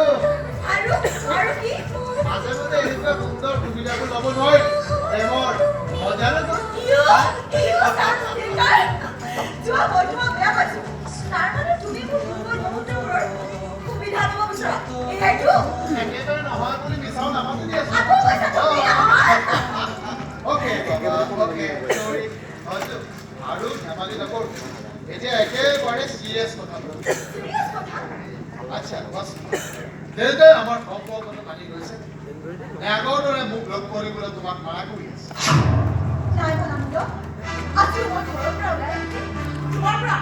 আৰু কি মাজে মাজে এনেকুৱা সুন্দৰ সুবিধাবোৰ ল'ব নোৱাৰি যোৱা মই তোমাক বেয়া পাইছো তাৰ মানে তুমি মোৰ মংগল মুহূৰ্তবোৰৰ সুবিধা ল'ব বিচৰা এইটো একেবাৰে নহয় বুলি মিছাও নামাতি দি আছো আকৌ কৈছা তুমি ওকে ওকে সৰি আৰু ধেমালি নকৰো এতিয়া একেবাৰে চিৰিয়াছ কথা চিৰিয়াছ কথা আচ্ছা বস দেউতাই আমাৰ সম্পৰ্কটো মানি গৈছে আগৰ দৰে মোক লগ কৰিবলৈ তোমাক মানা কৰি আছে নাই মানামুদ আজিও মই ঘৰৰ পৰা ওলাই আহিছো তোমাৰ পৰা